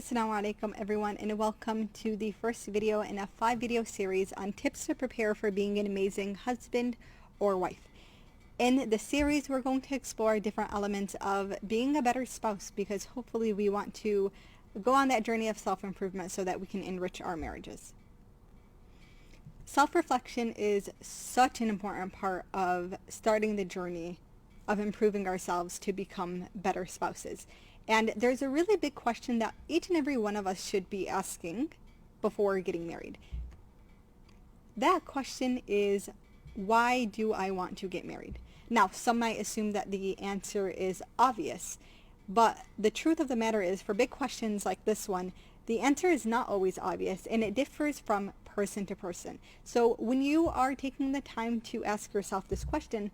Assalamu alaikum everyone, and welcome to the first video in a 5-video series on tips to prepare for being an amazing husband or wife. In the series, we're going to explore different elements of being a better spouse because hopefully we want to go on that journey of self-improvement so that we can enrich our marriages. Self-reflection is such an important part of starting the journey of improving ourselves to become better spouses. And there's a really big question that each and every one of us should be asking before getting married. That question is, why do I want to get married? Now, some might assume that the answer is obvious, but the truth of the matter is, for big questions like this one, the answer is not always obvious, and it differs from person to person. So when you are taking the time to ask yourself this question,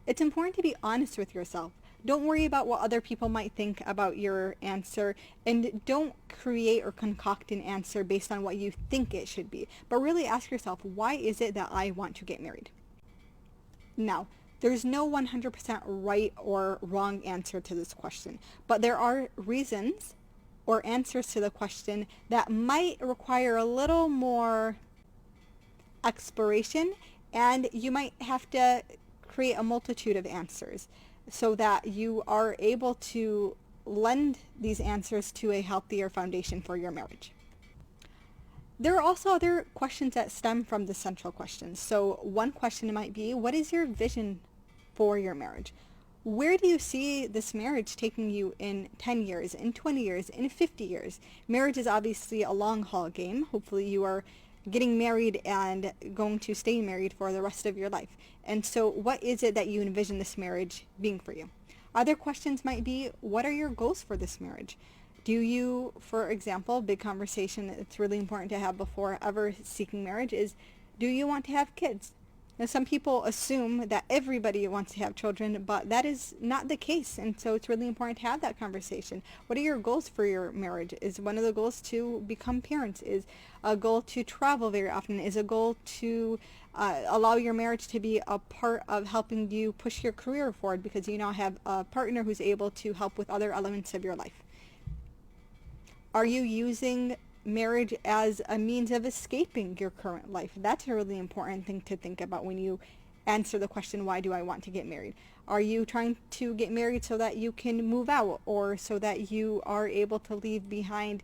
it's important to be honest with yourself. Don't worry about what other people might think about your answer, and don't create or concoct an answer based on what you think it should be, but really ask yourself, why is it that I want to get married? Now, there's no 100% right or wrong answer to this question, but there are reasons or answers to the question that might require a little more exploration, and you might have to create a multitude of answers so that you are able to lend these answers to a healthier foundation for your marriage. There are also other questions that stem from the central question. So one question might be, what is your vision for your marriage? Where do you see this marriage taking you in 10 years, in 20 years, in 50 years? Marriage is obviously a long haul game. Hopefully you are getting married and going to stay married for the rest of your life. And so what is it that you envision this marriage being for you? Other questions might be, what are your goals for this marriage? Do you, for example, big conversation that's really important to have before ever seeking marriage is, do you want to have kids? Now, some people assume that everybody wants to have children, but that is not the case. And so it's really important to have that conversation. What are your goals for your marriage? Is one of the goals to become parents? Is a goal to travel very often? Is a goal to allow your marriage to be a part of helping you push your career forward because you now have a partner who's able to help with other elements of your life? Are you using marriage as a means of escaping your current life? That's a really important thing to think about when you answer the question, why do I want to get married? Are you trying to get married so that you can move out, or so that you are able to leave behind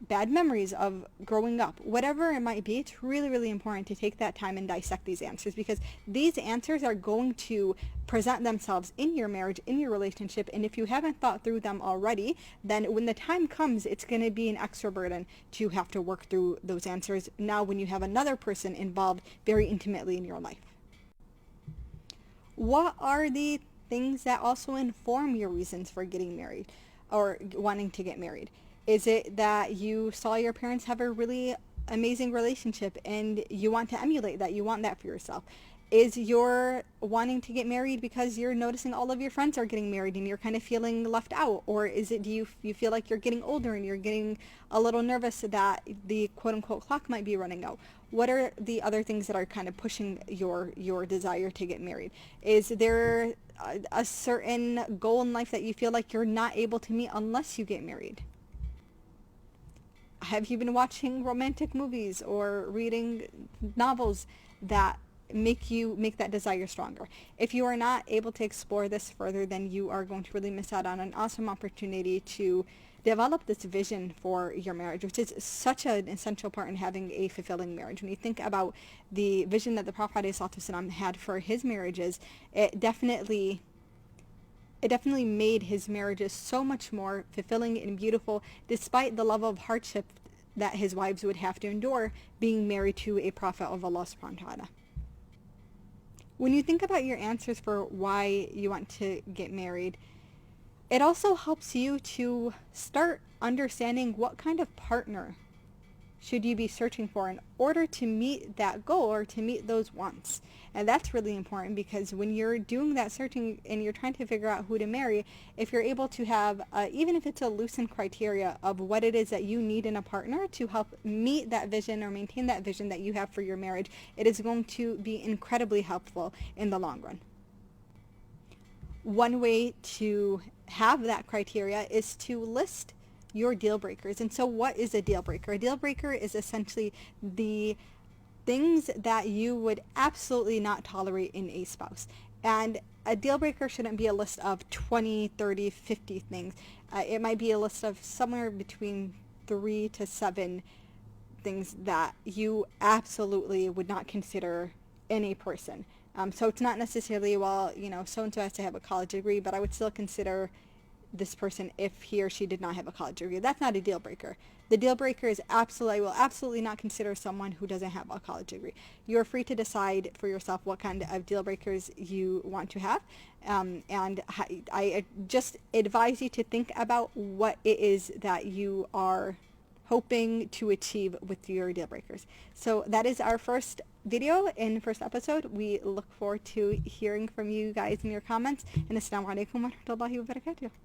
bad memories of growing up? Whatever it might be, it's really, really important to take that time and dissect these answers, because these answers are going to present themselves in your marriage, in your relationship, and if you haven't thought through them already, then when the time comes, it's going to be an extra burden to have to work through those answers now when you have another person involved very intimately in your life. What are the things that also inform your reasons for getting married or wanting to get married? Is it that you saw your parents have a really amazing relationship and you want to emulate that? You want that for yourself? Is your wanting to get married because you're noticing all of your friends are getting married and you're kind of feeling left out? Or is it, do you feel like you're getting older and you're getting a little nervous that the quote-unquote clock might be running out? What are the other things that are kind of pushing your desire to get married? Is there a certain goal in life that you feel like you're not able to meet unless you get married? Have you been watching romantic movies or reading novels that make that desire stronger? If you are not able to explore this further, then you are going to really miss out on an awesome opportunity to develop this vision for your marriage, which is such an essential part in having a fulfilling marriage. When you think about the vision that the Prophet ﷺ had for his marriages, it definitely made his marriages so much more fulfilling and beautiful, despite the level of hardship that his wives would have to endure being married to a prophet of Allah subhanahu wa ta'ala. When you think about your answers for why you want to get married, it also helps you to start understanding what kind of partner should you be searching for in order to meet that goal or to meet those wants. And that's really important, because when you're doing that searching and you're trying to figure out who to marry, if you're able to have, even if it's a loosened criteria of what it is that you need in a partner to help meet that vision or maintain that vision that you have for your marriage, it is going to be incredibly helpful in the long run. One way to have that criteria is to list your deal breakers. And so what is a deal breaker? A deal breaker is essentially the things that you would absolutely not tolerate in a spouse. And a deal breaker shouldn't be a list of 20, 30, 50 things. It might be a list of somewhere between 3 to 7 things that you absolutely would not consider in a person. So it's not necessarily, well, so-and-so has to have a college degree, but I would still consider this person if he or she did not have a college degree. That's not a deal breaker. The deal breaker is I will absolutely not consider someone who doesn't have a college degree. You're free to decide for yourself what kind of deal breakers you want to have. And I just advise you to think about what it is that you are hoping to achieve with your deal breakers. So that is our first video and first episode. We look forward to hearing from you guys in your comments. And assalamu alaikum wa rahmatullahi wa barakatuh.